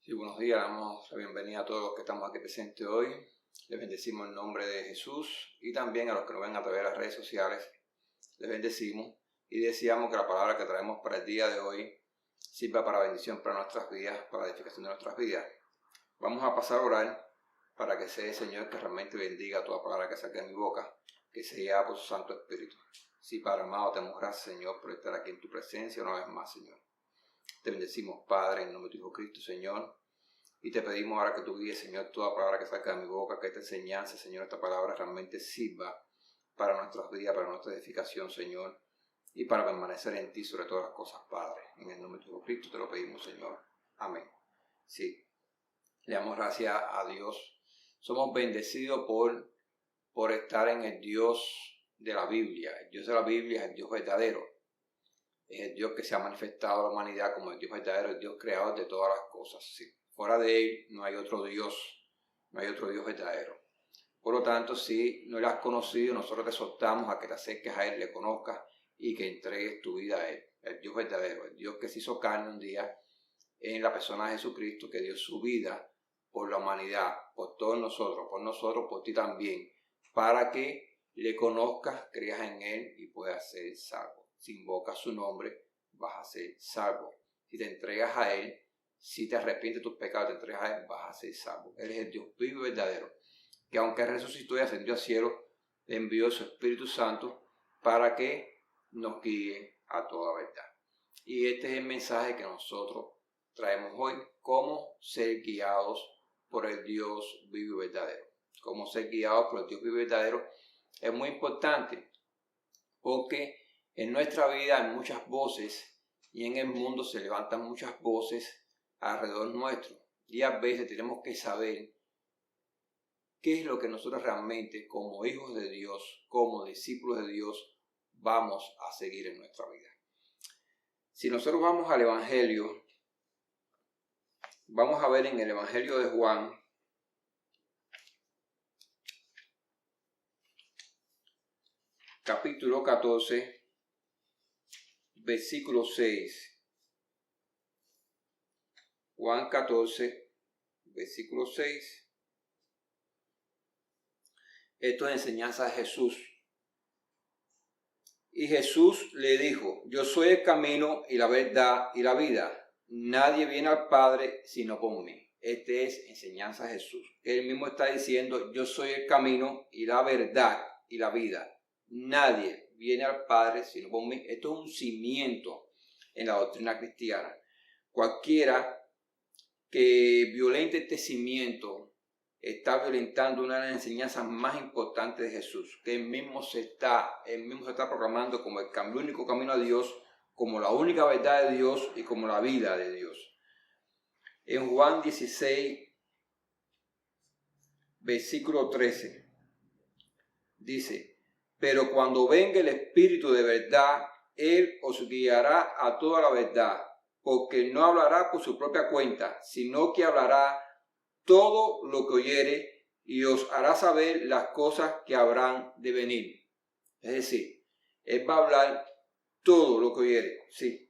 Sí, buenos días, damos la bienvenida a todos los que estamos aquí presentes hoy. Les bendecimos en nombre de Jesús y también a los que nos ven a través de las redes sociales. Les bendecimos y deseamos que la palabra que traemos para el día de hoy sirva para bendición para nuestras vidas, para la edificación de nuestras vidas. Vamos a pasar a orar para que sea el Señor que realmente bendiga toda palabra que saque de mi boca, que sea por su Santo Espíritu. Sí, Padre amado, te damos gracias, Señor, por estar aquí en tu presencia una vez más, Señor. Te bendecimos, Padre, en nombre de tu Hijo Cristo, Señor. Y te pedimos ahora que tú guíes, Señor, toda palabra que salga de mi boca, que esta enseñanza, Señor, esta palabra realmente sirva para nuestras vidas, para nuestra edificación, Señor, y para permanecer en ti sobre todas las cosas, Padre. En el nombre de tu Hijo Cristo te lo pedimos, Señor. Amén. Sí, le damos gracias a Dios. Somos bendecidos por estar en el Dios de la Biblia. El Dios de la Biblia es el Dios verdadero. Es el Dios que se ha manifestado a la humanidad como el Dios verdadero, el Dios creador de todas las cosas. Sí. Fuera de Él no hay otro Dios verdadero. Por lo tanto, si no lo has conocido, nosotros te exhortamos a que te acerques a Él, le conozcas y que entregues tu vida a Él. El Dios verdadero, el Dios que se hizo carne un día en la persona de Jesucristo, que dio su vida por la humanidad, por todos nosotros, por ti también, para que le conozcas, creas en Él y puedas ser salvo. Si invocas su nombre, vas a ser salvo. Si te entregas a Él, si te arrepientes de tus pecados, te entregas a Él, vas a ser salvo. Él es el Dios vivo y verdadero, que aunque resucitó y ascendió al cielo, le envió su Espíritu Santo para que nos guíe a toda verdad. Y este es el mensaje que nosotros traemos hoy, cómo ser guiados por el Dios vivo y verdadero. Cómo ser guiados por el Dios vivo y verdadero es muy importante, porque en nuestra vida hay muchas voces y en el mundo se levantan muchas voces alrededor nuestro, y a veces tenemos que saber qué es lo que nosotros realmente como hijos de Dios, como discípulos de Dios, vamos a seguir en nuestra vida. Si nosotros vamos al Evangelio, vamos a ver en el Evangelio de Juan, capítulo 14, versículo 6. Juan 14, versículo 6. Esto es enseñanza de Jesús. Y Jesús le dijo: yo soy el camino y la verdad y la vida. Nadie viene al Padre sino por mí. Este es enseñanza de Jesús. Él mismo está diciendo: yo soy el camino y la verdad y la vida. Nadie viene al Padre sino por mí. Esto es un cimiento en la doctrina cristiana. Cualquiera que violente este cimiento está violentando una de las enseñanzas más importantes de Jesús, que él mismo se está proclamando como el único camino a Dios, como la única verdad de Dios y como la vida de Dios. En Juan 16, versículo 13, dice: pero cuando venga el Espíritu de verdad, Él os guiará a toda la verdad, porque no hablará por su propia cuenta, sino que hablará todo lo que oyere y os hará saber las cosas que habrán de venir. Es decir, Él va a hablar todo lo que oyere, sí,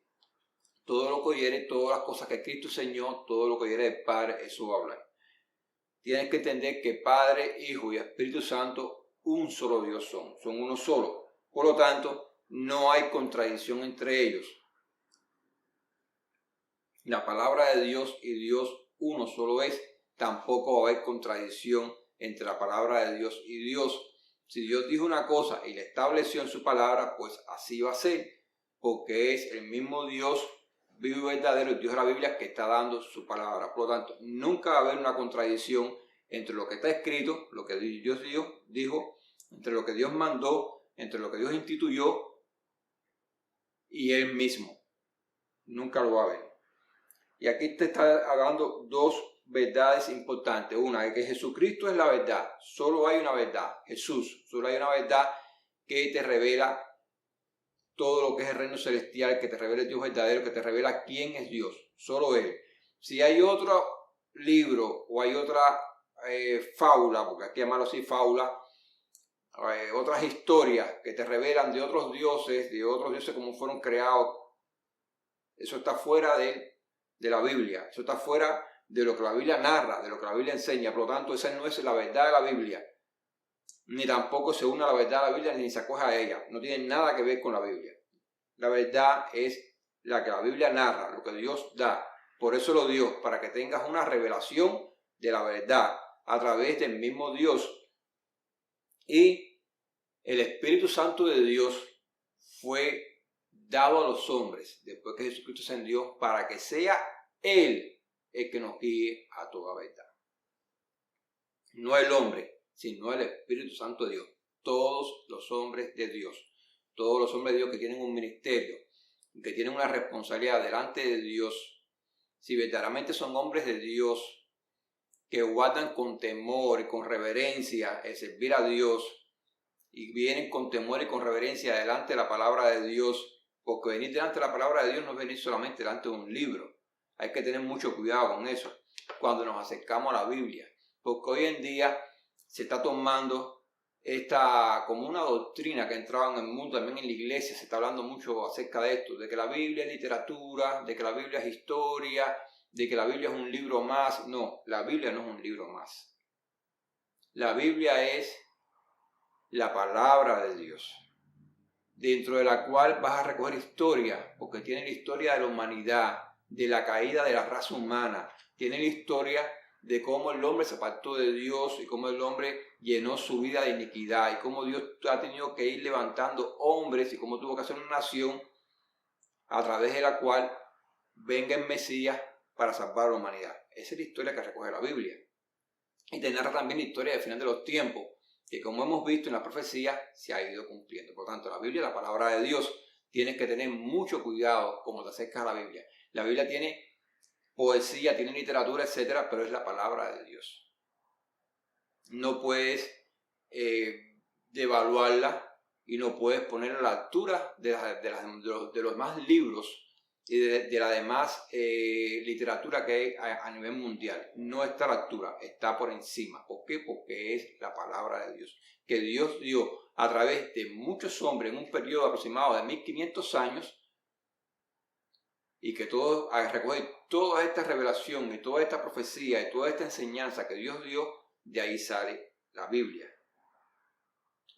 todo lo que oyere, todas las cosas que Cristo enseñó, todo lo que oyere del Padre, eso va a hablar. Tienes que entender que Padre, Hijo y Espíritu Santo, un solo Dios son uno solo. Por lo tanto, no hay contradicción entre ellos. La palabra de Dios y Dios uno solo es. Tampoco va a haber contradicción entre la palabra de Dios y Dios. Si Dios dijo una cosa y la estableció en su palabra, pues así va a ser, porque es el mismo Dios vivo y verdadero, el Dios de la Biblia, que está dando su palabra. Por lo tanto, nunca va a haber una contradicción entre lo que está escrito, lo que Dios dijo, entre lo que Dios mandó, entre lo que Dios instituyó y Él mismo. Nunca lo va a haber. Y aquí te está hablando dos verdades importantes. Una es que Jesucristo es la verdad. Solo hay una verdad, Jesús. Solo hay una verdad que te revela todo lo que es el reino celestial, que te revela el Dios verdadero, que te revela quién es Dios. Solo Él. Si hay otro libro o hay otra fábula, porque hay que llamarlo así fábula, otras historias que te revelan de otros dioses como fueron creados, eso está fuera de la Biblia. Eso está fuera de lo que la Biblia narra, de lo que la Biblia enseña. Por lo tanto, esa no es la verdad de la Biblia, ni tampoco se une a la verdad de la Biblia, ni se acoge a ella. No tiene nada que ver con la Biblia. La verdad es la que la Biblia narra, lo que Dios da. Por eso lo dio, para que tengas una revelación de la verdad a través del mismo Dios. Y el Espíritu Santo de Dios fue dado a los hombres después que Jesucristo ascendió para que sea Él el que nos guíe a toda verdad. No el hombre, sino el Espíritu Santo de Dios. Todos los hombres de Dios, todos los hombres de Dios que tienen un ministerio, que tienen una responsabilidad delante de Dios, si verdaderamente son hombres de Dios, que guardan con temor y con reverencia el servir a Dios, y vienen con temor y con reverencia delante de la palabra de Dios, porque venir delante de la palabra de Dios no es venir solamente delante de un libro. Hay que tener mucho cuidado con eso cuando nos acercamos a la Biblia, porque hoy en día se está tomando esta como una doctrina que ha entrado en el mundo, también en la iglesia se está hablando mucho acerca de esto, de que la Biblia es literatura, de que la Biblia es historia, de que la Biblia es un libro más. No, la Biblia no es un libro más. La Biblia es la palabra de Dios, dentro de la cual vas a recoger historia, porque tiene la historia de la humanidad, de la caída de la raza humana, tiene la historia de cómo el hombre se apartó de Dios y cómo el hombre llenó su vida de iniquidad y cómo Dios ha tenido que ir levantando hombres y cómo tuvo que hacer una nación a través de la cual venga el Mesías para salvar a la humanidad. Esa es la historia que recoge la Biblia. Y te narra también la historia del final de los tiempos, que como hemos visto en la profecía, se ha ido cumpliendo. Por tanto, la Biblia es la palabra de Dios. Tienes que tener mucho cuidado como te acercas a la Biblia. La Biblia tiene poesía, tiene literatura, etcétera, pero es la palabra de Dios. No puedes devaluarla y no puedes ponerla a la altura de los demás libros y de la demás literatura que hay a nivel mundial. No está a la altura, está por encima. ¿Por qué? Porque es la palabra de Dios, que Dios dio a través de muchos hombres en un periodo aproximado de 1500 años, y que todo recoge toda esta revelación y toda esta profecía y toda esta enseñanza que Dios dio. De ahí sale la Biblia.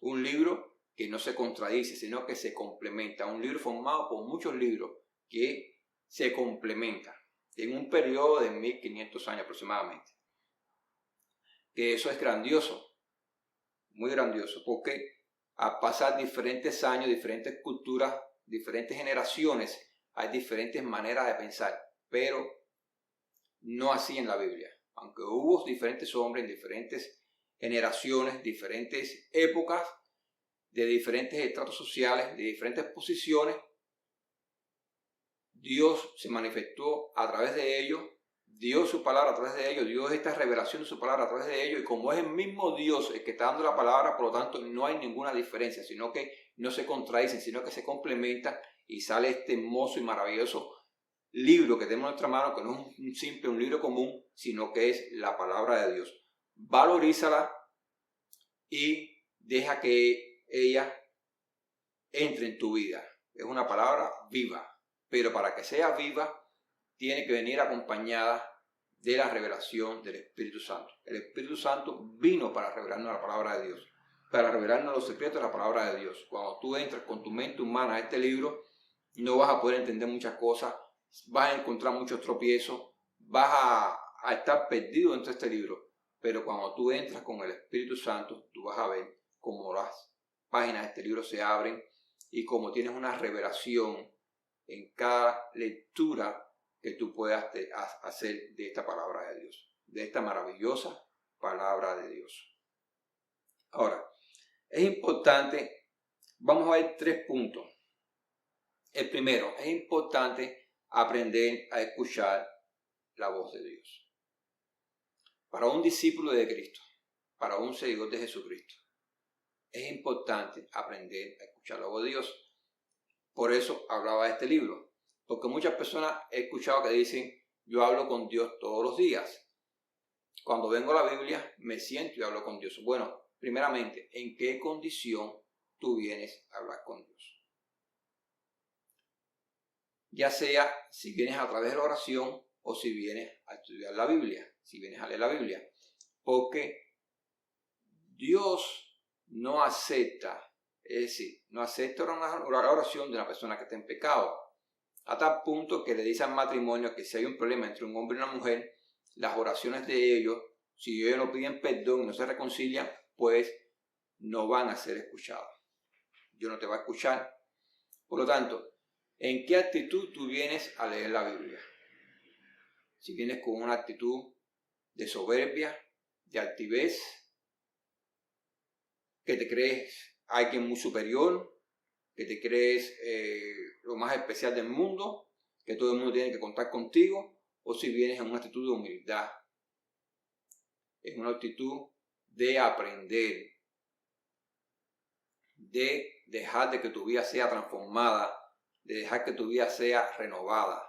Un libro que no se contradice, sino que se complementa. Un libro formado por muchos libros que se complementan en un periodo de 1500 años aproximadamente. Que eso es grandioso, muy grandioso, porque al pasar diferentes años, diferentes culturas, diferentes generaciones, hay diferentes maneras de pensar, pero no así en la Biblia. Aunque hubo diferentes hombres en diferentes generaciones, diferentes épocas, de diferentes estratos sociales, de diferentes posiciones, Dios se manifestó a través de ellos, dio su palabra a través de ellos, dio esta revelación de su palabra a través de ellos, y como es el mismo Dios el que está dando la palabra, por lo tanto no hay ninguna diferencia, sino que no se contradicen, sino que se complementan, y sale este hermoso y maravilloso libro que tenemos en nuestra mano, que no es un libro común, sino que es la palabra de Dios. Valorízala y deja que ella entre en tu vida. Es una palabra viva, pero para que sea viva, tiene que venir acompañada de la revelación del Espíritu Santo. El Espíritu Santo vino para revelarnos la palabra de Dios, para revelarnos los secretos de la palabra de Dios. Cuando tú entras con tu mente humana a este libro, no vas a poder entender muchas cosas, vas a encontrar muchos tropiezos, vas a estar perdido dentro de este libro. Pero cuando tú entras con el Espíritu Santo, tú vas a ver cómo las páginas de este libro se abren y cómo tienes una revelación en cada lectura que tú puedas hacer de esta palabra de Dios, de esta maravillosa palabra de Dios. Ahora, es importante, vamos a ver 3 puntos. El primero, es importante aprender a escuchar la voz de Dios. Para un discípulo de Cristo, para un seguidor de Jesucristo, es importante aprender a escuchar la voz de Dios. Por eso hablaba de este libro. Porque muchas personas he escuchado que dicen, yo hablo con Dios todos los días. Cuando vengo a la Biblia, me siento y hablo con Dios. Bueno, primeramente, ¿en qué condición tú vienes a hablar con Dios? Ya sea si vienes a través de la oración o si vienes a estudiar la Biblia, si vienes a leer la Biblia. Porque Dios no acepta, es decir, no acepta la oración de una persona que está en pecado. A tal punto que le dice al matrimonio que si hay un problema entre un hombre y una mujer, las oraciones de ellos, si ellos no piden perdón y no se reconcilian, pues no van a ser escuchadas. Dios no te va a escuchar. Por lo tanto, ¿en qué actitud tú vienes a leer la Biblia? Si vienes con una actitud de soberbia, de altivez, que te crees alguien muy superior, que te crees lo más especial del mundo, que todo el mundo tiene que contar contigo, o si vienes en una actitud de humildad, en una actitud de aprender, de dejar de que tu vida sea transformada, de dejar que tu vida sea renovada,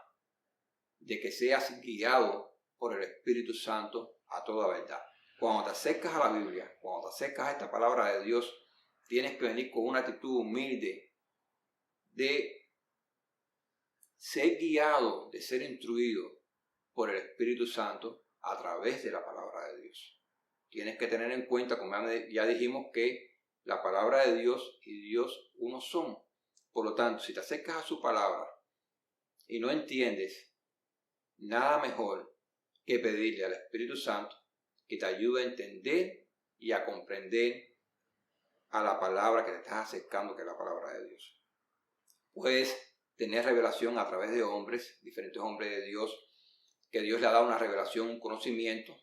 de que seas guiado por el Espíritu Santo a toda verdad. Cuando te acercas a la Biblia, cuando te acercas a esta palabra de Dios, tienes que venir con una actitud humilde, de ser guiado, de ser instruido por el Espíritu Santo a través de la palabra de Dios. Tienes que tener en cuenta, como ya dijimos, que la palabra de Dios y Dios uno son. Por lo tanto, si te acercas a su palabra y no entiendes, nada mejor que pedirle al Espíritu Santo que te ayude a entender y a comprender a la palabra que te estás acercando, que es la palabra de Dios. Puedes tener revelación a través de hombres, diferentes hombres de Dios, que Dios le ha dado una revelación, un conocimiento,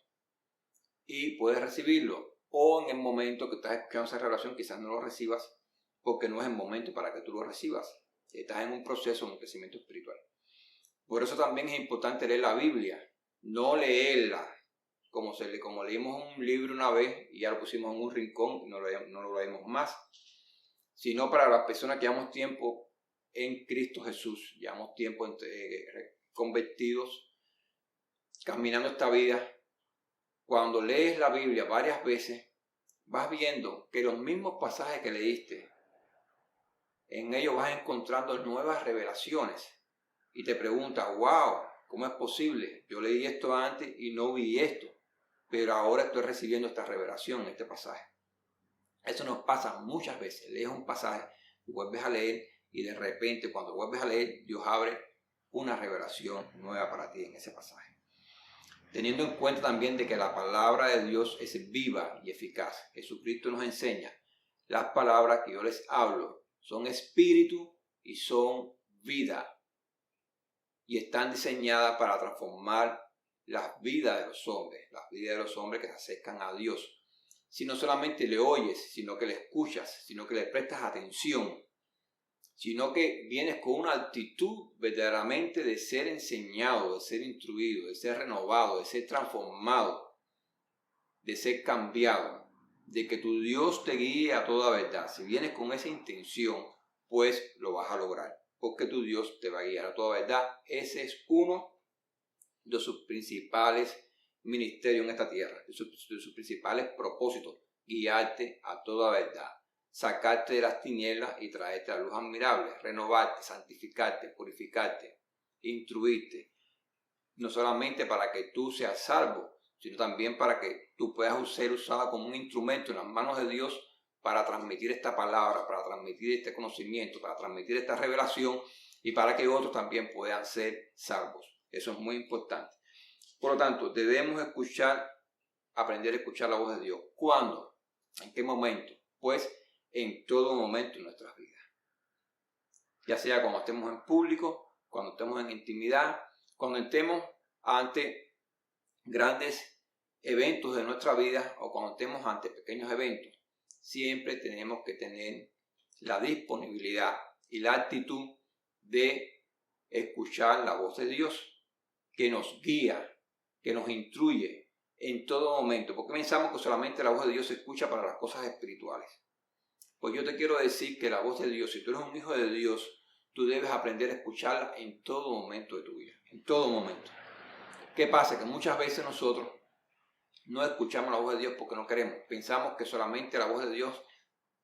y puedes recibirlo. O en el momento que estás escuchando esa revelación, quizás no lo recibas, porque no es el momento para que tú lo recibas. Estás en un proceso, en un crecimiento espiritual. Por eso también es importante leer la Biblia, no leerla como leímos un libro una vez y ya lo pusimos en un rincón y no lo leemos más, sino para las personas que llevamos tiempo en Cristo Jesús, llevamos tiempo convertidos, caminando esta vida. Cuando lees la Biblia varias veces, vas viendo que los mismos pasajes que leíste, en ellos vas encontrando nuevas revelaciones y te preguntas, wow, ¿cómo es posible? Yo leí esto antes y no vi esto, pero ahora estoy recibiendo esta revelación, este pasaje. Eso nos pasa muchas veces. Lees un pasaje, vuelves a leer y de repente cuando vuelves a leer, Dios abre una revelación nueva para ti en ese pasaje. Teniendo en cuenta también de que la palabra de Dios es viva y eficaz. Jesucristo nos enseña, las palabras que yo les hablo son espíritu y son vida. Y están diseñadas para transformar las vidas de los hombres que se acercan a Dios. Si no solamente le oyes, sino que le escuchas, sino que le prestas atención, sino que vienes con una actitud verdaderamente de ser enseñado, de ser instruido, de ser renovado, de ser transformado, de ser cambiado, de que tu Dios te guíe a toda verdad. Si vienes con esa intención, pues lo vas a lograr, porque tu Dios te va a guiar a toda verdad. Ese es uno de sus principales ministerios en esta tierra, de sus principales propósitos, guiarte a toda verdad, sacarte de las tinieblas y traerte a la luz admirable, renovarte, santificarte, purificarte, instruirte, no solamente para que tú seas salvo, sino también para que tú puedas ser usada como un instrumento en las manos de Dios para transmitir esta palabra, para transmitir este conocimiento, para transmitir esta revelación y para que otros también puedan ser salvos. Eso es muy importante. Por lo tanto, debemos aprender a escuchar la voz de Dios. ¿Cuándo? ¿En qué momento? Pues en todo momento en nuestras vidas. Ya sea cuando estemos en público, cuando estemos en intimidad, cuando estemos ante grandes eventos de nuestra vida o cuando estemos ante pequeños eventos. Siempre tenemos que tener la disponibilidad y la actitud de escuchar la voz de Dios que nos guía, que nos instruye en todo momento. Porque pensamos que solamente la voz de Dios se escucha para las cosas espirituales. Pues yo te quiero decir que la voz de Dios, si tú eres un hijo de Dios, tú debes aprender a escucharla en todo momento de tu vida, en todo momento. ¿Qué pasa? Que muchas veces nosotros no escuchamos la voz de Dios porque no queremos. Pensamos que solamente la voz de Dios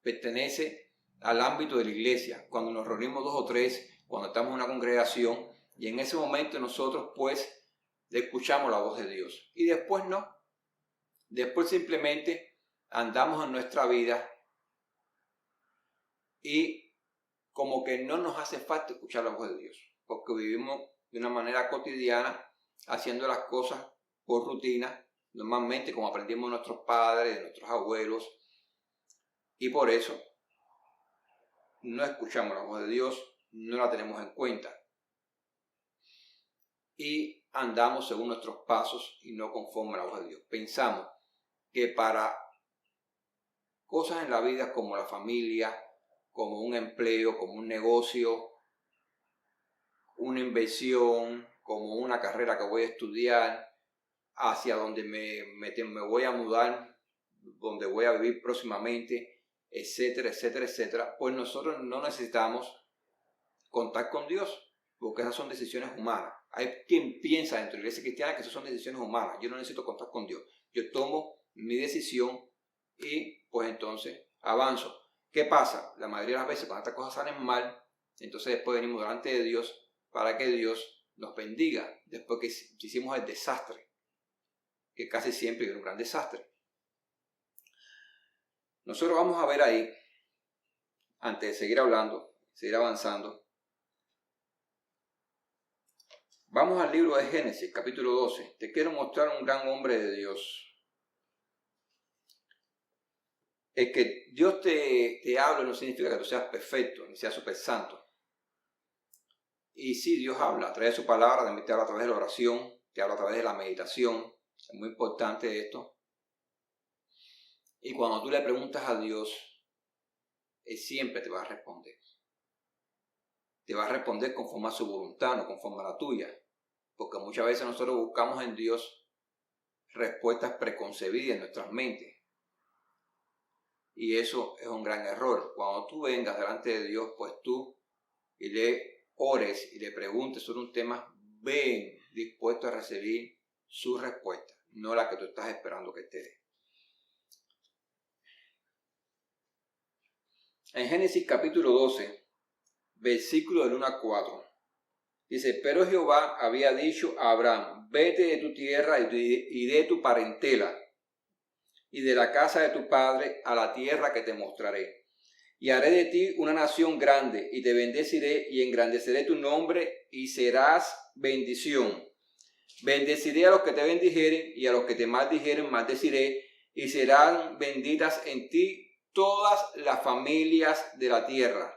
pertenece al ámbito de la iglesia, cuando nos reunimos 2 o 3, cuando estamos en una congregación, y en ese momento nosotros pues escuchamos la voz de Dios. Y después no. Después simplemente andamos en nuestra vida y como que no nos hace falta escuchar la voz de Dios, porque vivimos de una manera cotidiana haciendo las cosas por rutina, normalmente como aprendimos de nuestros padres, de nuestros abuelos, y por eso no escuchamos la voz de Dios, no la tenemos en cuenta y andamos según nuestros pasos y no conforme a la voz de Dios. Pensamos que para cosas en la vida como la familia, como un empleo, como un negocio, una inversión, como una carrera que voy a estudiar, hacia donde me voy a mudar, donde voy a vivir próximamente, etcétera, etcétera, etcétera, pues nosotros no necesitamos contar con Dios, porque esas son decisiones humanas. Hay quien piensa dentro de la iglesia cristiana que esas son decisiones humanas. Yo no necesito contar con Dios. Yo tomo mi decisión y pues entonces avanzo. ¿Qué pasa? La mayoría de las veces cuando estas cosas salen mal, entonces después venimos delante de Dios para que Dios nos bendiga después que hicimos el desastre, que casi siempre es un gran desastre. Nosotros vamos a ver ahí, antes de seguir hablando, seguir avanzando, vamos al libro de Génesis, capítulo 12. Te quiero mostrar un gran hombre de Dios. El que Dios te hable no significa que tú seas perfecto, ni seas súper santo. Y sí, Dios habla a través de su palabra, también te habla a través de la oración, te habla a través de la meditación. Es muy importante esto. Y cuando tú le preguntas a Dios, Él siempre te va a responder. Te va a responder conforme a su voluntad, no conforme a la tuya. Porque muchas veces nosotros buscamos en Dios respuestas preconcebidas en nuestras mentes. Y eso es un gran error. Cuando tú vengas delante de Dios, pues tú y le ores y le preguntes sobre un tema, ven dispuesto a recibir su respuesta, no la que tú estás esperando que te dé. En Génesis capítulo 12, versículo del 1 al 4, dice: pero Jehová había dicho a Abraham: vete de tu tierra y de tu parentela y de la casa de tu padre a la tierra que te mostraré. Y haré de ti una nación grande, y te bendeciré y engrandeceré tu nombre, y serás bendición. Bendeciré a los que te bendijeren, y a los que te maldijeren maldeciré, y serán benditas en ti todas las familias de la tierra.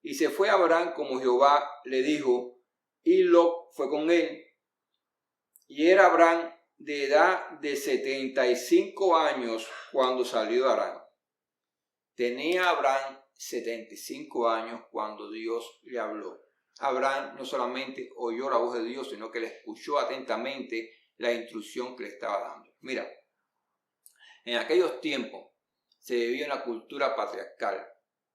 Y se fue Abraham como Jehová le dijo, y Lot fue con él. Y era Abraham de edad de 75 años cuando salió de Harán. Tenía Abraham 75 años cuando Dios le habló. Abraham no solamente oyó la voz de Dios, sino que le escuchó atentamente la instrucción que le estaba dando. Mira, en aquellos tiempos se vivía una cultura patriarcal,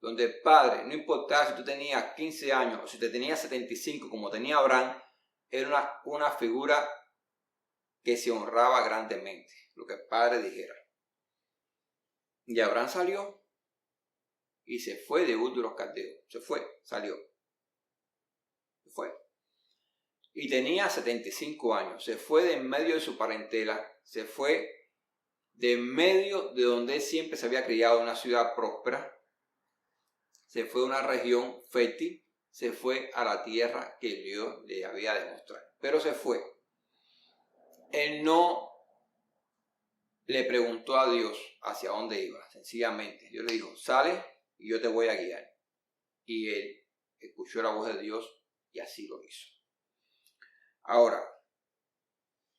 donde el padre, no importaba si tú tenías 15 años o si te tenías 75 como tenía Abraham, era una figura que se honraba grandemente, lo que el padre dijera. Y Abraham salió y se fue de Ur de los Caldeos. Salió. Se fue. Y tenía 75 años. Se fue de en medio de su parentela. Se fue de en medio de donde él siempre se había criado, en una ciudad próspera. Se fue a una región fértil. Se fue a la tierra que Dios le había demostrado. Pero se fue. Él no le preguntó a Dios hacia dónde iba. Sencillamente, Dios le dijo: sale y yo te voy a guiar. Y él escuchó la voz de Dios y así lo hizo. Ahora,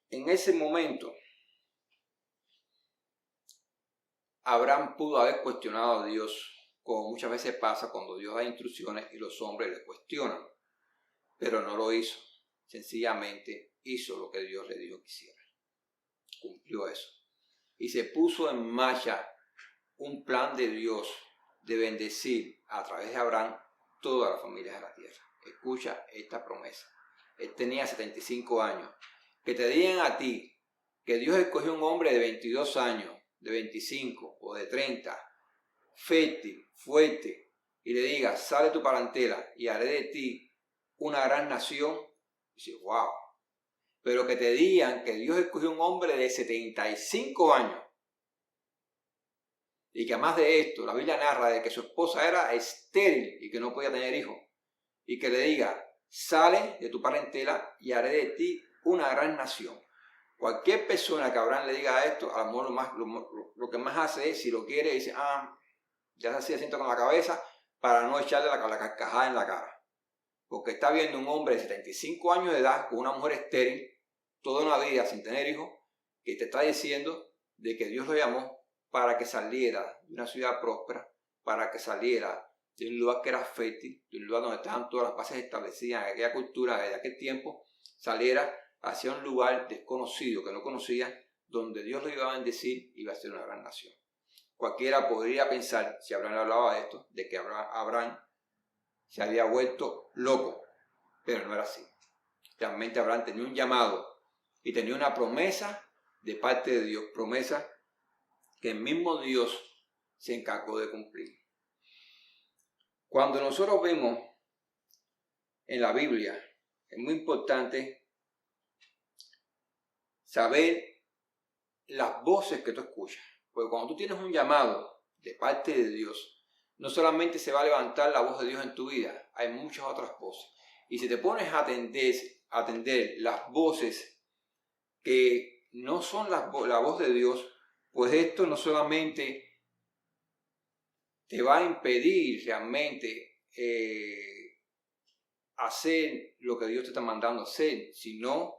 en ese momento, Abraham pudo haber cuestionado a Dios, como muchas veces pasa cuando Dios da instrucciones y los hombres le cuestionan. Pero no lo hizo. Sencillamente hizo lo que Dios le dijo que hiciera. Cumplió eso. Y se puso en marcha un plan de Dios de bendecir a través de Abraham todas las familias de la tierra. Escucha esta promesa. Él tenía 75 años. Que te digan a ti que Dios escogió un hombre de 22 años, de 25 o de 30, fértil, fuerte, y le diga: sale de tu parentela y haré de ti una gran nación. Y dice: wow. pero que te digan que Dios escogió un hombre de 75 años y que además de esto, la Biblia narra de que su esposa era estéril y que no podía tener hijos, y que le diga, sale de tu parentela y haré de ti una gran nación. Cualquier persona que Abraham le diga esto, a lo mejor lo que más hace es, si lo quiere, dice, ya se sienta con la cabeza para no echarle la carcajada en la cara. Porque está viendo un hombre de 75 años de edad con una mujer estéril, toda una vida sin tener hijos, que te está diciendo de que Dios lo llamó para que saliera de una ciudad próspera, para que saliera de un lugar que era fértil, de un lugar donde estaban todas las bases establecidas en aquella cultura, de aquel tiempo, saliera hacia un lugar desconocido, que no conocía, donde Dios lo iba a bendecir y iba a ser una gran nación. Cualquiera podría pensar, si Abraham hablaba de esto, de que Abraham se había vuelto loco, pero no era así. Realmente Abraham tenía un llamado y tenía una promesa de parte de Dios, promesa que el mismo Dios se encargó de cumplir. Cuando nosotros vemos en la Biblia, es muy importante saber las voces que tú escuchas, porque cuando tú tienes un llamado de parte de Dios, no solamente se va a levantar la voz de Dios en tu vida, hay muchas otras voces. Y si te pones a atender las voces que no son la voz de Dios, pues esto no solamente te va a impedir realmente hacer lo que Dios te está mandando hacer, sino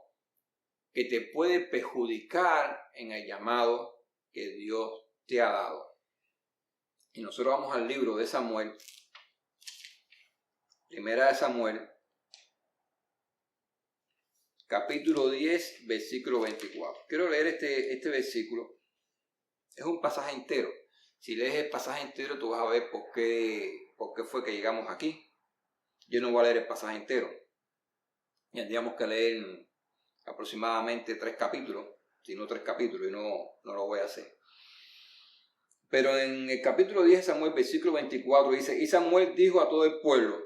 que te puede perjudicar en el llamado que Dios te ha dado. Y nosotros vamos al libro de Samuel, Primera de Samuel, capítulo 10, versículo 24. Quiero leer este versículo. Es un pasaje entero. Si lees el pasaje entero, tú vas a ver por qué fue que llegamos aquí. Yo no voy a leer el pasaje entero. Tendríamos que leer aproximadamente 3 capítulos, si no 3 capítulos, y no lo voy a hacer. Pero en el capítulo 10 de Samuel, versículo 24, dice, y Samuel dijo a todo el pueblo,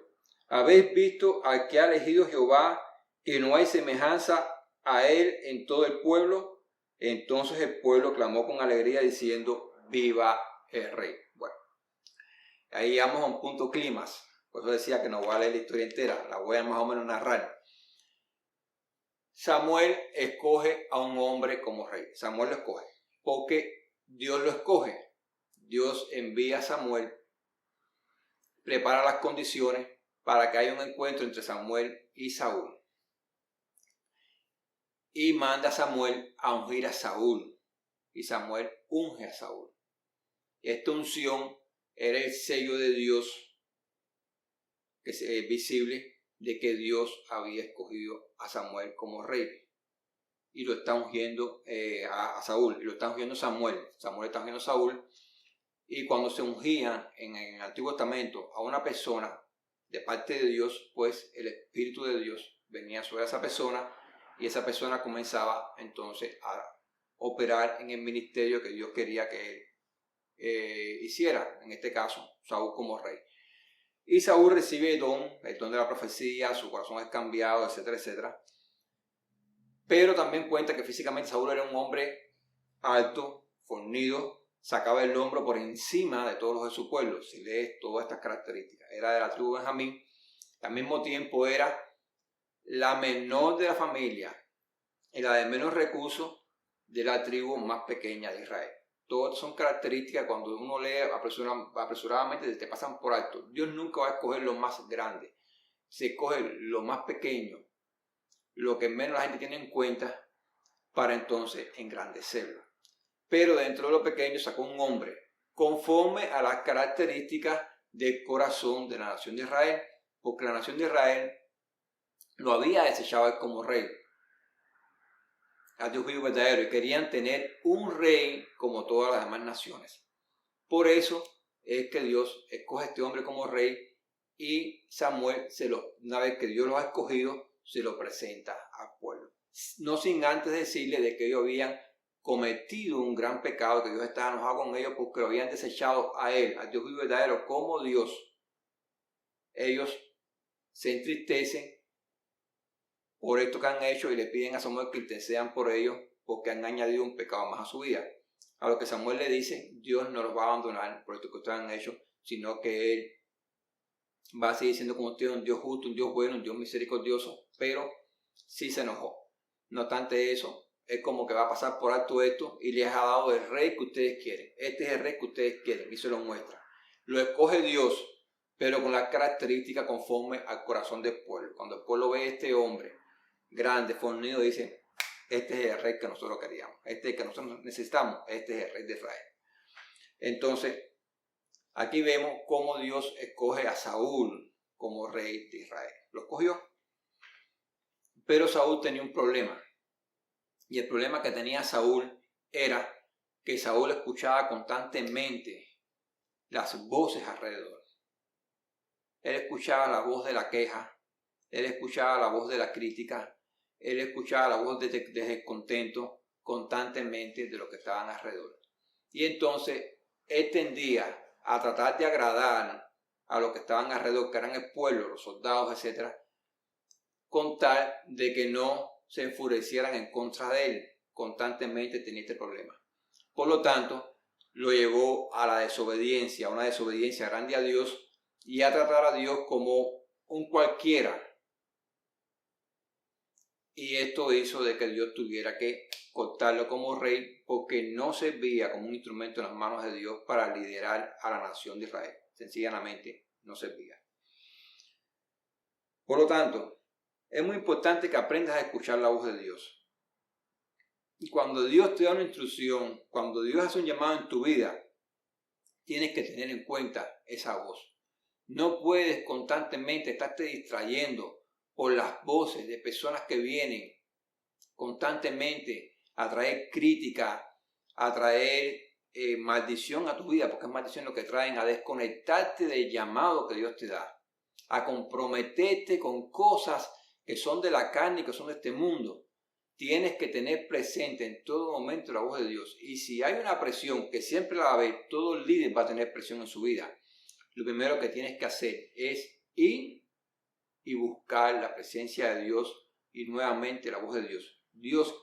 ¿habéis visto al que ha elegido Jehová, que no hay semejanza a él en todo el pueblo? Entonces el pueblo clamó con alegría diciendo, viva el rey. Bueno, ahí llegamos a un punto clímax. Por eso decía que no voy a leer la historia entera, la voy a más o menos narrar. Samuel escoge a un hombre como rey. Samuel lo escoge porque Dios lo escoge. Dios envía a Samuel, prepara las condiciones para que haya un encuentro entre Samuel y Saúl. Y manda a Samuel a ungir a Saúl. Y Samuel unge a Saúl. Y esta unción era el sello de Dios que es visible de que Dios había escogido a Samuel como rey. Y lo está ungiendo a Saúl. Y lo está ungiendo Samuel. Samuel está ungiendo a Saúl. Y cuando se ungía en el Antiguo Testamento a una persona de parte de Dios, pues el Espíritu de Dios venía sobre esa persona y esa persona comenzaba entonces a operar en el ministerio que Dios quería que él hiciera, en este caso Saúl como rey. Y Saúl recibe el don de la profecía, su corazón es cambiado, etcétera, etcétera. Pero también cuenta que físicamente Saúl era un hombre alto, fornido, sacaba el hombro por encima de todos los de su pueblo. Si lees todas estas características, era de la tribu de Benjamín, al mismo tiempo era la menor de la familia y la de menos recursos de la tribu más pequeña de Israel. Todas son características cuando uno lee apresuradamente te pasan por alto. Dios nunca va a escoger lo más grande, se escoge lo más pequeño, lo que menos la gente tiene en cuenta para entonces engrandecerlo. Pero dentro de lo pequeño sacó un hombre conforme a las características del corazón de la nación de Israel, porque la nación de Israel lo había desechado como rey, a Dios vivo verdadero, y querían tener un rey como todas las demás naciones. Por eso es que Dios escoge a este hombre como rey y Samuel, una vez que Dios lo ha escogido, se lo presenta al pueblo. No sin antes decirle de que ellos habían cometido un gran pecado, que Dios estaba enojado con ellos porque lo habían desechado a él, a Dios vivo verdadero, como Dios. Ellos se entristecen por esto que han hecho y le piden a Samuel que intercedan por ellos porque han añadido un pecado más a su vida. A lo que Samuel le dice, Dios no los va a abandonar por esto que ustedes han hecho, sino que Él va a seguir siendo con ustedes un Dios justo, un Dios bueno, un Dios misericordioso, pero sí se enojó. No obstante eso, es como que va a pasar por alto esto y les ha dado el rey que ustedes quieren. Este es el rey que ustedes quieren y se lo muestra. Lo escoge Dios, pero con las características conforme al corazón del pueblo. Cuando el pueblo ve a este hombre grande, fornido, dice, este es el rey que nosotros queríamos, este es el que nosotros necesitamos, este es el rey de Israel. Entonces, aquí vemos cómo Dios escoge a Saúl como rey de Israel. Lo escogió. Pero Saúl tenía un problema. Y el problema que tenía Saúl era que Saúl escuchaba constantemente las voces alrededor. Él escuchaba la voz de la queja, él escuchaba la voz de la crítica, él escuchaba la voz de descontento constantemente de los que estaban alrededor. Y entonces él tendía a tratar de agradar a los que estaban alrededor, que eran el pueblo, los soldados, etc., con tal de que no se enfurecieran en contra de él. Constantemente tenía este problema. Por lo tanto, lo llevó a la desobediencia, a una desobediencia grande a Dios y a tratar a Dios como un cualquiera. Y esto hizo de que Dios tuviera que cortarlo como rey porque no servía como un instrumento en las manos de Dios para liderar a la nación de Israel. Sencillamente no servía. Por lo tanto, es muy importante que aprendas a escuchar la voz de Dios. Y cuando Dios te da una instrucción, cuando Dios hace un llamado en tu vida, tienes que tener en cuenta esa voz. No puedes constantemente estarte distrayendo por las voces de personas que vienen constantemente a traer crítica, a traer maldición a tu vida, porque es maldición lo que traen, a desconectarte del llamado que Dios te da, a comprometerte con cosas que son de la carne y que son de este mundo. Tienes que tener presente en todo momento la voz de Dios. Y si hay una presión, que siempre la va a haber, todo líder va a tener presión en su vida. Lo primero que tienes que hacer es ir y buscar la presencia de Dios y nuevamente la voz de Dios. Dios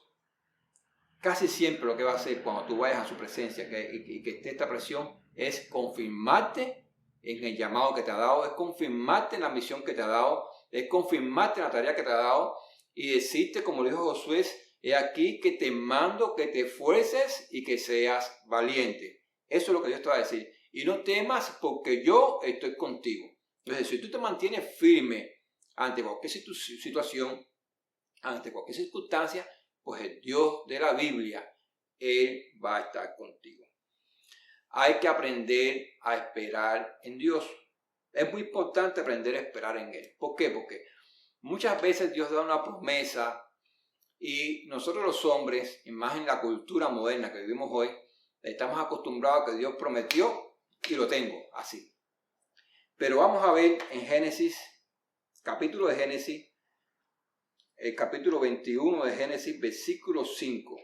casi siempre lo que va a hacer cuando tú vayas a su presencia y que esté esta presión es confirmarte en el llamado que te ha dado, es confirmarte en la misión que te ha dado, es confirmarte en la tarea que te ha dado y decirte, como lo dijo Josué, he aquí que te mando que te esfuerces y que seas valiente. Eso es lo que Dios te va a decir. Y no temas porque yo estoy contigo. Entonces, si tú te mantienes firme ante cualquier situación, ante cualquier circunstancia, pues el Dios de la Biblia, Él va a estar contigo. Hay que aprender a esperar en Dios. Es muy importante aprender a esperar en Él. ¿Por qué? Porque muchas veces Dios da una promesa y nosotros los hombres, y más en la cultura moderna que vivimos hoy, estamos acostumbrados a que Dios prometió y lo tengo así. Pero vamos a ver en Génesis, capítulo de Génesis, el capítulo 21 de Génesis, versículo 5.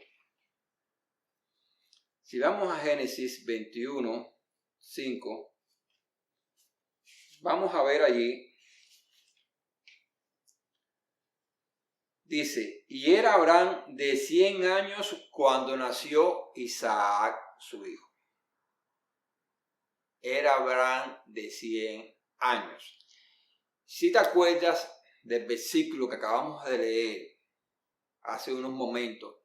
Si vamos a Génesis 21, 5, vamos a ver allí, dice, y era Abraham de 100 años cuando nació Isaac, su hijo. Era Abraham de 100 años. Si te acuerdas del versículo que acabamos de leer hace unos momentos,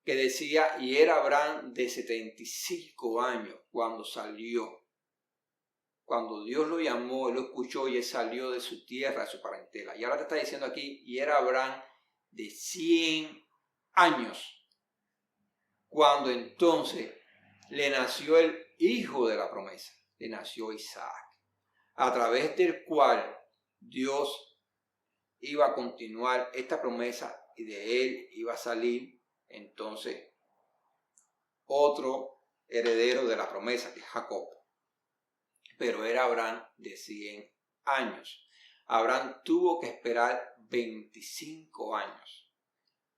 que decía, y era Abraham de 75 años cuando salió. Cuando Dios lo llamó, él lo escuchó y él salió de su tierra, de su parentela. Y ahora te está diciendo aquí, y era Abraham de 100 años, cuando entonces le nació el hijo de la promesa, le nació Isaac, a través del cual Dios iba a continuar esta promesa y de él iba a salir entonces otro heredero de la promesa, que es Jacob. Pero era Abraham de 100 años. Abraham tuvo que esperar 25 años.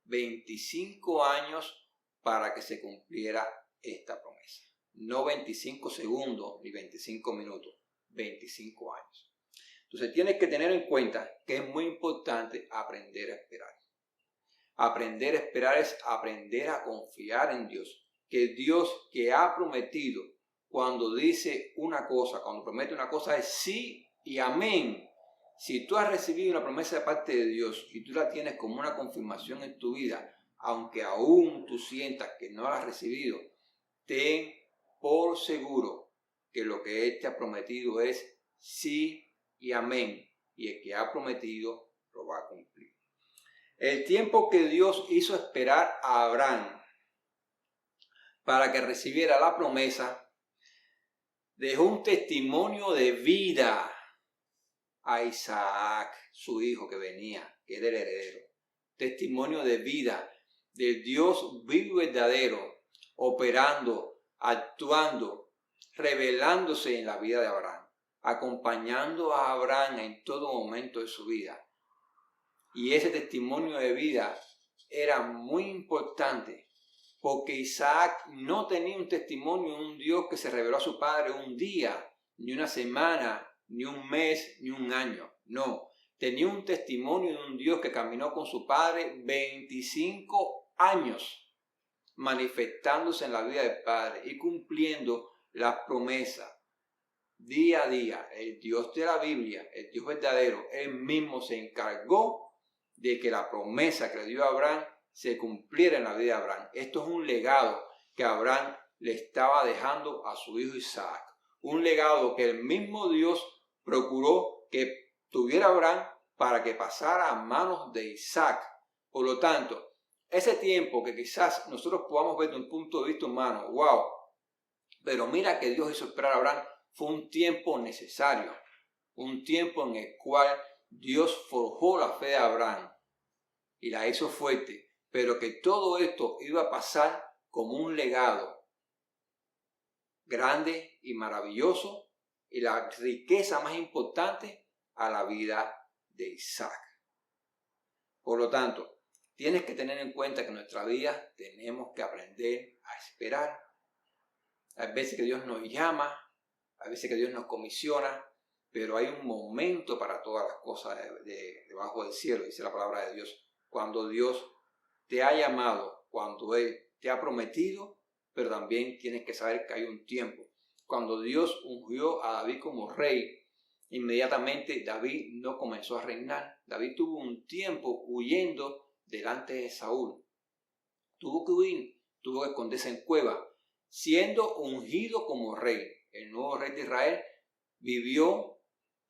25 años para que se cumpliera esta promesa. No 25 segundos ni 25 minutos, 25 años. Entonces tienes que tener en cuenta que es muy importante aprender a esperar. Aprender a esperar es aprender a confiar en Dios. Que Dios que ha prometido, cuando dice una cosa, cuando promete una cosa, es sí y amén. Si tú has recibido una promesa de parte de Dios y tú la tienes como una confirmación en tu vida, aunque aún tú sientas que no la has recibido, ten por seguro que lo que Él te ha prometido es sí y amén. Y el que ha prometido lo va a cumplir. El tiempo que Dios hizo esperar a Abraham para que recibiera la promesa, dejó un testimonio de vida a Isaac, su hijo que venía, que era el heredero. Testimonio de vida del Dios vivo y verdadero, operando, actuando, revelándose en la vida de Abraham, acompañando a Abraham en todo momento de su vida. Y ese testimonio de vida era muy importante, porque Isaac no tenía un testimonio de un Dios que se reveló a su padre un día, ni una semana, ni un mes, ni un año. No, tenía un testimonio de un Dios que caminó con su padre 25 años, manifestándose en la vida del padre y cumpliendo las promesas día a día. El Dios de la Biblia, el Dios verdadero, Él mismo se encargó de que la promesa que le dio a Abraham se cumpliera en la vida de Abraham. Esto es un legado que Abraham le estaba dejando a su hijo Isaac. Un legado que el mismo Dios procuró que tuviera Abraham para que pasara a manos de Isaac. Por lo tanto, ese tiempo que quizás nosotros podamos ver de un punto de vista humano, wow, pero mira que Dios hizo esperar a Abraham, fue un tiempo necesario, un tiempo en el cual Dios forjó la fe de Abraham y la hizo fuerte, pero que todo esto iba a pasar como un legado grande y maravilloso y la riqueza más importante a la vida de Isaac. Por lo tanto, tienes que tener en cuenta que en nuestra vida tenemos que aprender a esperar. Hay veces que Dios nos llama, hay veces que Dios nos comisiona, pero hay un momento para todas las cosas debajo del cielo, dice la palabra de Dios. Cuando Dios te ha llamado, cuando Él te ha prometido, pero también tienes que saber que hay un tiempo. Cuando Dios ungió a David como rey, inmediatamente David no comenzó a reinar. David tuvo un tiempo huyendo delante de Saúl. Tuvo que huir, tuvo que esconderse en cueva, siendo ungido como rey. El nuevo rey de Israel vivió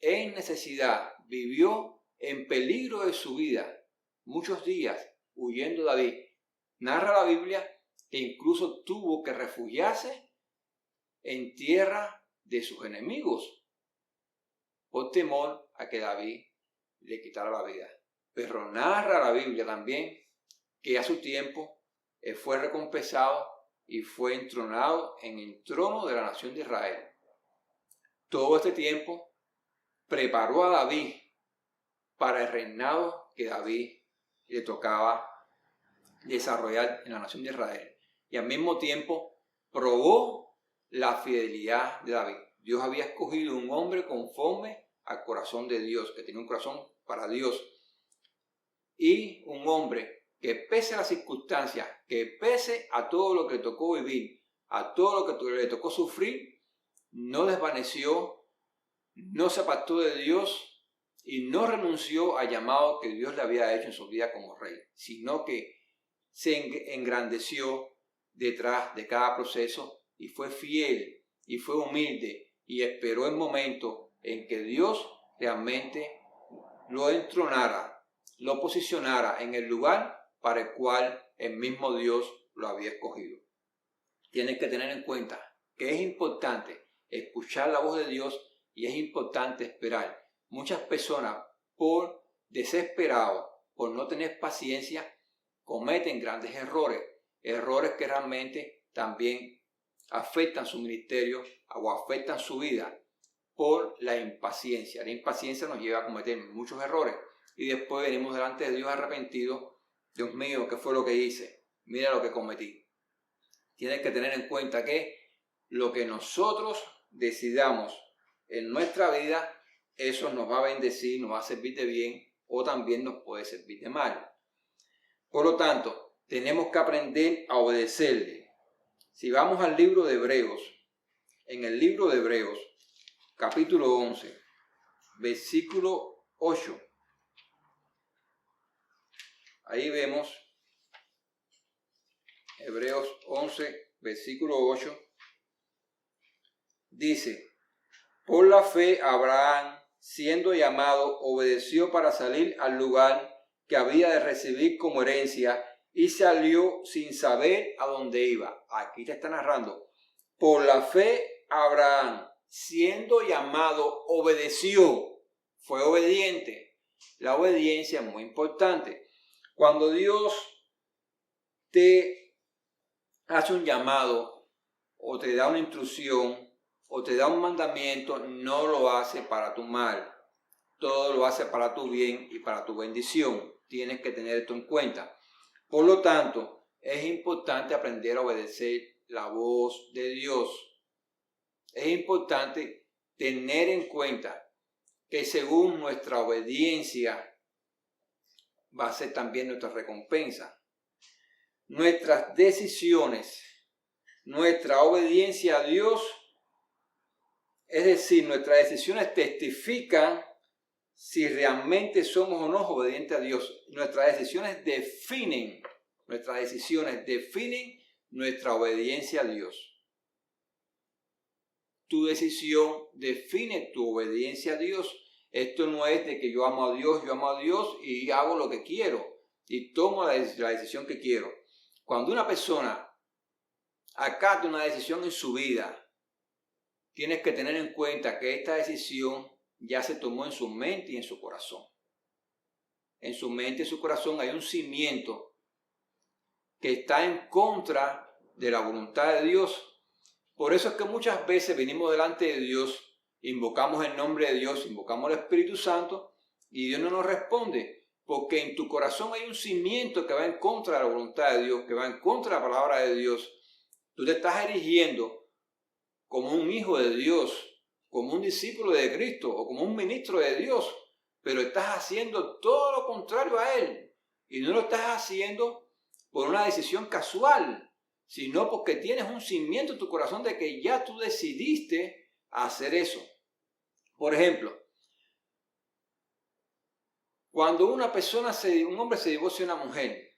en necesidad, vivió en peligro de su vida, muchos días huyendo de David. Narra la Biblia que incluso tuvo que refugiarse en tierra de sus enemigos por temor a que David le quitara la vida. Pero narra la Biblia también que a su tiempo fue recompensado y fue entronado en el trono de la nación de Israel. Todo este tiempo preparó a David para el reinado que David le tocaba desarrollar en la nación de Israel. Y al mismo tiempo probó la fidelidad de David. Dios había escogido un hombre conforme al corazón de Dios, que tenía un corazón para Dios. Y un hombre que pese a las circunstancias, que pese a todo lo que le tocó vivir, a todo lo que le tocó sufrir, no desvaneció, no se apartó de Dios y no renunció al llamado que Dios le había hecho en su vida como rey, sino que se engrandeció detrás de cada proceso y fue fiel y fue humilde y esperó el momento en que Dios realmente lo entronara, lo posicionara en el lugar para el cual el mismo Dios lo había escogido. Tienes que tener en cuenta que es importante escuchar la voz de Dios y es importante esperar. Muchas personas, por desesperado, por no tener paciencia, cometen grandes errores, errores que realmente también afectan su ministerio o afectan su vida por la impaciencia. La impaciencia nos lleva a cometer muchos errores y después venimos delante de Dios arrepentidos. Dios mío, ¿qué fue lo que hice? Mira lo que cometí. Tienes que tener en cuenta que lo que nosotros decidamos en nuestra vida, eso nos va a bendecir, nos va a servir de bien o también nos puede servir de mal. Por lo tanto, tenemos que aprender a obedecerle. Si vamos al libro de Hebreos, en el libro de Hebreos, capítulo 11, versículo 8, ahí vemos Hebreos 11, versículo 8, dice: por la fe Abraham, siendo llamado, obedeció para salir al lugar que había de recibir como herencia y salió sin saber a dónde iba. Aquí te está narrando. Por la fe Abraham, siendo llamado, obedeció. Fue obediente. La obediencia es muy importante. Cuando Dios te hace un llamado o te da una instrucción o te da un mandamiento, no lo hace para tu mal. Todo lo hace para tu bien y para tu bendición. Tienes que tener esto en cuenta. Por lo tanto, es importante aprender a obedecer la voz de Dios. Es importante tener en cuenta que según nuestra obediencia va a ser también nuestra recompensa. Nuestras decisiones, nuestra obediencia a Dios, es decir, nuestras decisiones testifican si realmente somos o no obedientes a Dios. Nuestras decisiones definen nuestra obediencia a Dios. Tu decisión define tu obediencia a Dios. Esto no es de que yo amo a Dios y hago lo que quiero y tomo la decisión que quiero. Cuando una persona acata una decisión en su vida, tienes que tener en cuenta que esta decisión ya se tomó en su mente y en su corazón. En su mente y en su corazón hay un cimiento que está en contra de la voluntad de Dios. Por eso es que muchas veces venimos delante de Dios, invocamos el nombre de Dios, invocamos al Espíritu Santo y Dios no nos responde. Porque en tu corazón hay un cimiento que va en contra de la voluntad de Dios, que va en contra de la palabra de Dios. Tú te estás erigiendo como un hijo de Dios, como un discípulo de Cristo o como un ministro de Dios, pero estás haciendo todo lo contrario a Él. Y no lo estás haciendo por una decisión casual, sino porque tienes un cimiento en tu corazón de que ya tú decidiste hacer eso. Por ejemplo, cuando un hombre se divorcia de una mujer,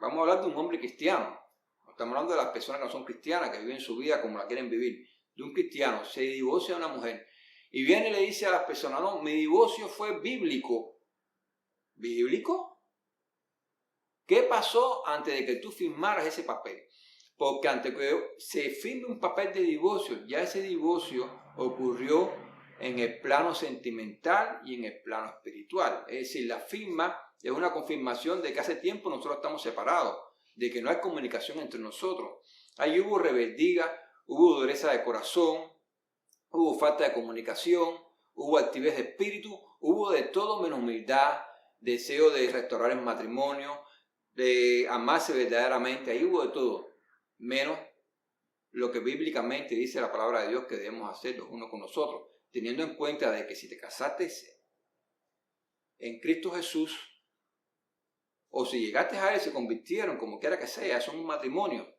vamos a hablar de un hombre cristiano, no estamos hablando de las personas que no son cristianas, que viven su vida como la quieren vivir, de un cristiano, se divorcia de una mujer y viene y le dice a las personas: no, mi divorcio fue bíblico. ¿Bíblico? ¿Qué pasó antes de que tú firmaras ese papel? Porque antes que se firme un papel de divorcio, ya ese divorcio ocurrió en el plano sentimental y en el plano espiritual. Es decir, la firma es una confirmación de que hace tiempo nosotros estamos separados, de que no hay comunicación entre nosotros. Ahí hubo rebeldía, hubo dureza de corazón, hubo falta de comunicación, hubo altivez de espíritu, hubo de todo menos humildad, deseo de restaurar el matrimonio, de amarse verdaderamente. Ahí hubo de todo, menos lo que bíblicamente dice la palabra de Dios que debemos hacer los unos con los otros, teniendo en cuenta de que si te casaste en Cristo Jesús, o si llegaste a Él y se convirtieron, como quiera que sea, son un matrimonio.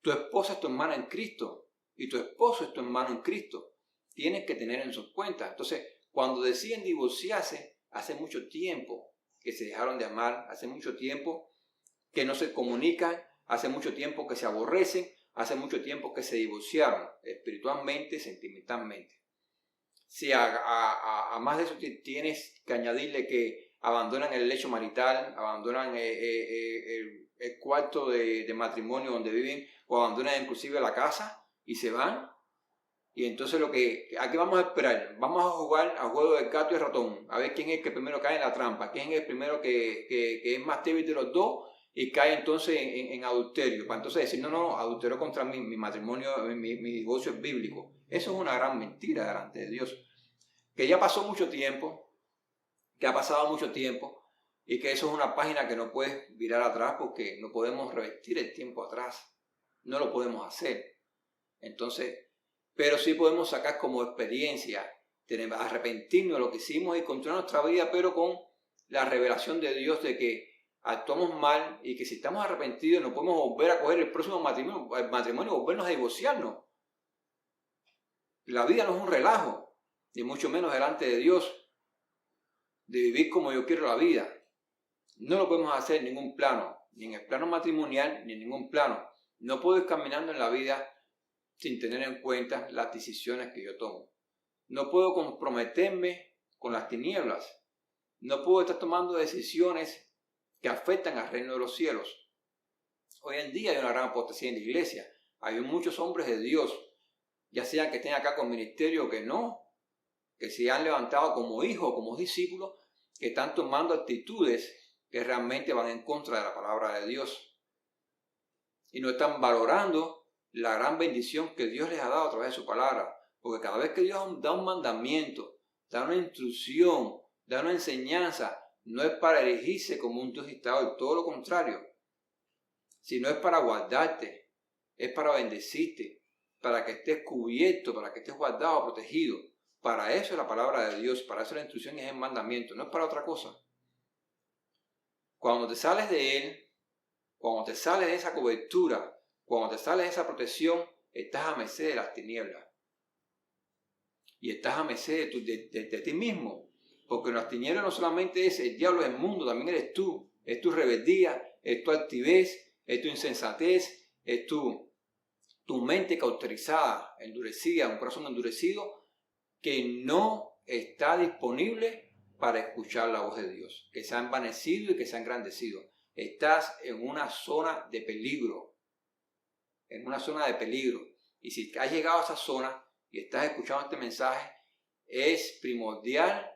Tu esposa es tu hermana en Cristo y tu esposo es tu hermano en Cristo. Tienes que tener en sus cuentas. Entonces, cuando deciden divorciarse, hace mucho tiempo que se dejaron de amar, hace mucho tiempo que no se comunican, hace mucho tiempo que se aborrecen, hace mucho tiempo que se divorciaron espiritualmente, sentimentalmente. Si a más de eso tienes que añadirle que abandonan el lecho marital, abandonan el cuarto de matrimonio donde viven, o abandonan inclusive la casa y se van. Y entonces aquí vamos a esperar, vamos a jugar al juego del gato y el ratón, a ver quién es el que primero cae en la trampa, quién es el primero que es más débil de los dos y cae entonces en adulterio, para entonces decir: no, adulterio contra mí, mi matrimonio, mi divorcio es bíblico. Eso es una gran mentira delante de Dios, que ya pasó mucho tiempo, que ha pasado mucho tiempo, y que eso es una página que no puedes virar atrás, porque no podemos revertir el tiempo atrás, no lo podemos hacer. Entonces, pero sí podemos sacar como experiencia, arrepentirnos de lo que hicimos y continuar nuestra vida, pero con la revelación de Dios de que actuamos mal y que si estamos arrepentidos no podemos volver a coger el próximo matrimonio y volvernos a divorciarnos. La vida no es un relajo, ni mucho menos delante de Dios, de vivir como yo quiero la vida. No lo podemos hacer en ningún plano, ni en el plano matrimonial, ni en ningún plano. No puedo ir caminando en la vida sin tener en cuenta las decisiones que yo tomo. No puedo comprometerme con las tinieblas. No puedo estar tomando decisiones que afectan al reino de los cielos. Hoy en día hay una gran apostasía en la iglesia. Hay muchos hombres de Dios, ya sea que estén acá con ministerio o que no, que se han levantado como hijos, como discípulos, que están tomando actitudes que realmente van en contra de la palabra de Dios. Y no están valorando la gran bendición que Dios les ha dado a través de su palabra. Porque cada vez que Dios da un mandamiento, da una instrucción, da una enseñanza, no es para erigirse como un Dios dictador, todo lo contrario. Sino es para guardarte, es para bendecirte, para que estés cubierto, para que estés guardado, protegido. Para eso es la palabra de Dios, para eso la instrucción es el mandamiento, no es para otra cosa. Cuando te sales de Él, cuando te sales de esa cobertura, cuando te sales de esa protección, estás a merced de las tinieblas. Y estás a merced de ti mismo. Porque en las tinieblas no solamente es el diablo del mundo, también eres tú. Es tu rebeldía, es tu altivez, es tu insensatez, es tu mente cauterizada, endurecida, un corazón endurecido que no está disponible para escuchar la voz de Dios, que se ha envanecido y que se ha engrandecido. Estás en una zona de peligro, en una zona de peligro. Y si has llegado a esa zona y estás escuchando este mensaje, es primordial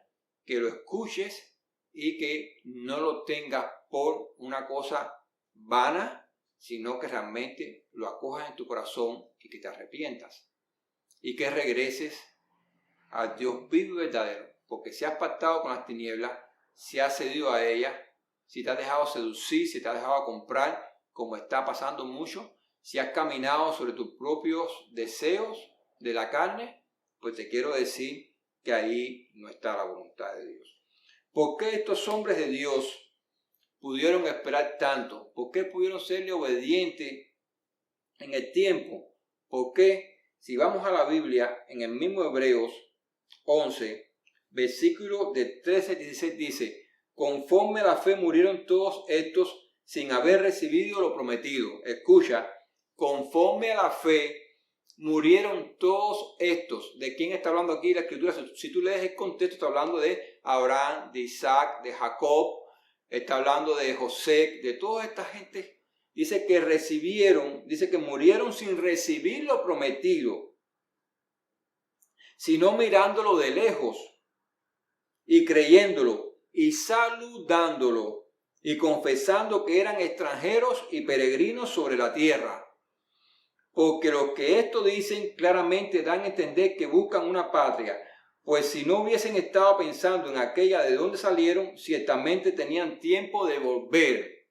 que lo escuches y que no lo tengas por una cosa vana, sino que realmente lo acojas en tu corazón y que te arrepientas. Y que regreses al Dios vivo y verdadero. Porque si has pactado con las tinieblas, si has cedido a ellas, si te has dejado seducir, si te has dejado comprar, como está pasando mucho, si has caminado sobre tus propios deseos de la carne, pues te quiero decir que ahí no está la voluntad de Dios. ¿Por qué estos hombres de Dios pudieron esperar tanto? ¿Por qué pudieron serle obedientes en el tiempo? ¿Por qué? Si vamos a la Biblia, en el mismo Hebreos 11, versículo de 13 a 16 dice: conforme a la fe murieron todos estos sin haber recibido lo prometido. Escucha, conforme a la fe murieron todos estos. ¿De quién está hablando aquí la escritura? Si tú lees el contexto, está hablando de Abraham, de Isaac, de Jacob, está hablando de José, de toda esta gente. Dice que recibieron, dice que murieron sin recibir lo prometido, sino mirándolo de lejos y creyéndolo y saludándolo y confesando que eran extranjeros y peregrinos sobre la tierra. Porque los que esto dicen claramente dan a entender que buscan una patria, pues si no hubiesen estado pensando en aquella de donde salieron, ciertamente tenían tiempo de volver.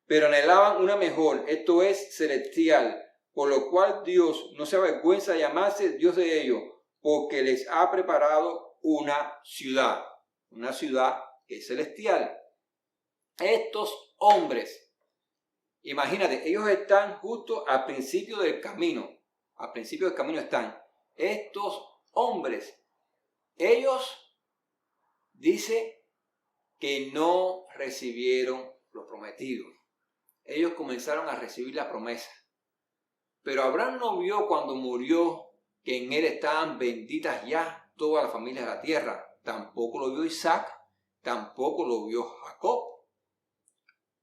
Pero anhelaban una mejor, esto es celestial, por lo cual Dios no se avergüenza de llamarse Dios de ellos, porque les ha preparado una ciudad que es celestial. Estos hombres, imagínate, ellos están justo al principio del camino. Al principio del camino están. Estos hombres, ellos dice que no recibieron lo prometido. Ellos comenzaron a recibir la promesa. Pero Abraham no vio cuando murió que en él estaban benditas ya todas las familias de la tierra. Tampoco lo vio Isaac, tampoco lo vio Jacob,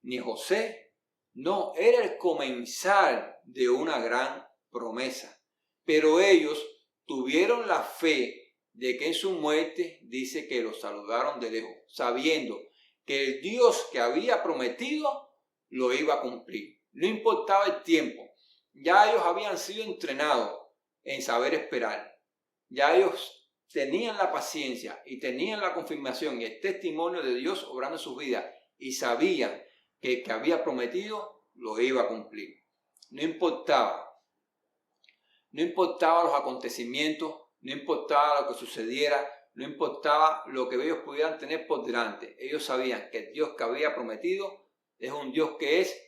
ni José. No, era el comenzar de una gran promesa. Pero ellos tuvieron la fe de que en su muerte dice que los saludaron de lejos, sabiendo que el Dios que había prometido lo iba a cumplir. No importaba el tiempo. Ya ellos habían sido entrenados en saber esperar. Ya ellos tenían la paciencia y tenían la confirmación y el testimonio de Dios obrando en sus vidas y sabían que el que había prometido lo iba a cumplir. No importaba los acontecimientos, no importaba lo que sucediera, no importaba lo que ellos pudieran tener por delante. Ellos sabían que el Dios que había prometido es un Dios que es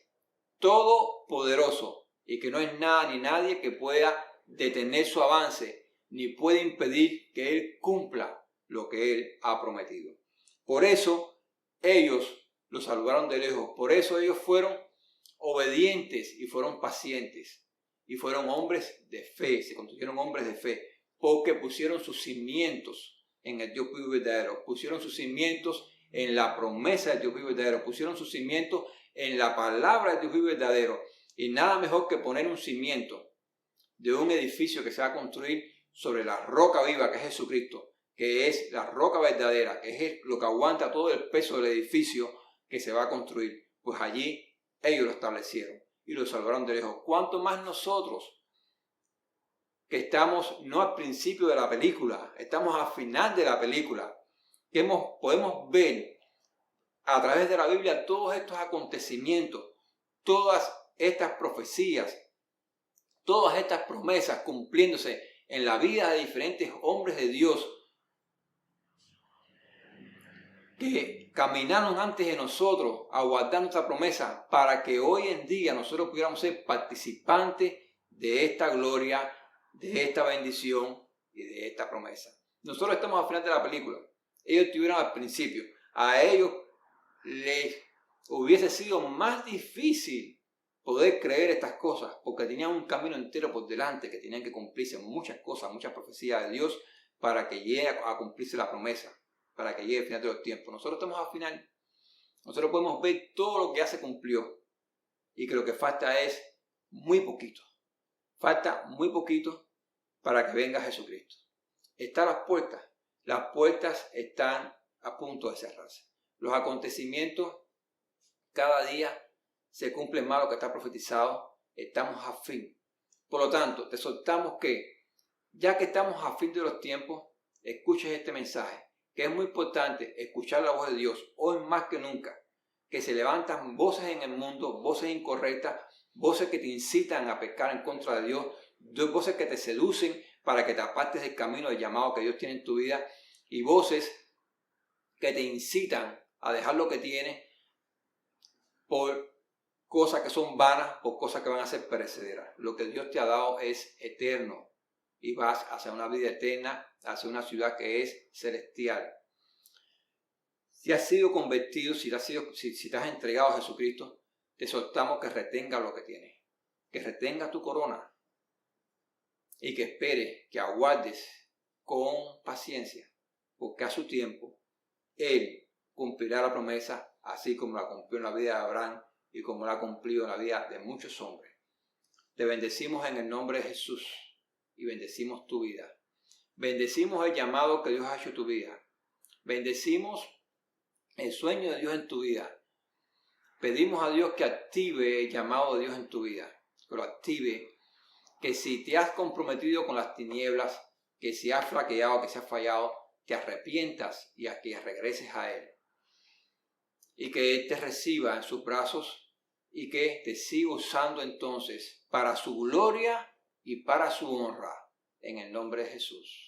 todopoderoso y que no hay nada ni nadie que pueda detener su avance ni puede impedir que Él cumpla lo que Él ha prometido. Por eso ellos lo saludaron de lejos, por eso ellos fueron obedientes y fueron pacientes y fueron hombres de fe, se constituyeron hombres de fe, porque pusieron sus cimientos en el Dios vivo y verdadero, pusieron sus cimientos en la promesa del Dios vivo y verdadero, pusieron sus cimientos en la palabra del Dios vivo y verdadero. Y nada mejor que poner un cimiento de un edificio que se va a construir sobre la roca viva que es Jesucristo, que es la roca verdadera, que es lo que aguanta todo el peso del edificio que se va a construir. Pues allí ellos lo establecieron y lo salvaron de lejos. ¿Cuánto más nosotros, que estamos no al principio de la película, estamos al final de la película, que podemos ver a través de la Biblia todos estos acontecimientos, todas estas profecías, todas estas promesas cumpliéndose en la vida de diferentes hombres de Dios que caminaron antes de nosotros aguardando nuestra promesa para que hoy en día nosotros pudiéramos ser participantes de esta gloria, de esta bendición y de esta promesa. Nosotros estamos al final de la película. Ellos estuvieron al principio. A ellos les hubiese sido más difícil poder creer estas cosas porque tenían un camino entero por delante, que tenían que cumplirse muchas cosas, muchas profecías de Dios para que llegue a cumplirse la promesa, para que llegue al final de los tiempos. Nosotros estamos al final. Nosotros podemos ver todo lo que ya se cumplió y que lo que falta es muy poquito. Falta muy poquito para que venga Jesucristo. Están las puertas. Las puertas están a punto de cerrarse. Los acontecimientos cada día se cumplen más lo que está profetizado. Estamos a fin. Por lo tanto, te soltamos que, ya que estamos a fin de los tiempos, escuches este mensaje, que es muy importante escuchar la voz de Dios, hoy más que nunca, que se levantan voces en el mundo, voces incorrectas, voces que te incitan a pecar en contra de Dios, voces que te seducen para que te apartes del camino del llamado que Dios tiene en tu vida, y voces que te incitan a dejar lo que tienes por cosas que son vanas, por cosas que van a ser perecederas. Lo que Dios te ha dado es eterno y vas hacia una vida eterna, hacia una ciudad que es celestial. Si has sido convertido, si te has entregado a Jesucristo, te soltamos que retenga lo que tienes, que retenga tu corona y que espere, que aguardes con paciencia, porque a su tiempo Él cumplirá la promesa, así como la cumplió en la vida de Abraham y como la ha cumplido en la vida de muchos hombres. Te bendecimos en el nombre de Jesús y bendecimos tu vida. Bendecimos el llamado que Dios ha hecho en tu vida. Bendecimos el sueño de Dios en tu vida. Pedimos a Dios que active el llamado de Dios en tu vida, que lo active, que si te has comprometido con las tinieblas, que si has flaqueado, que si has fallado, te arrepientas y a que regreses a Él. Y que Él te reciba en sus brazos y que te siga usando entonces para su gloria y para su honra, en el nombre de Jesús.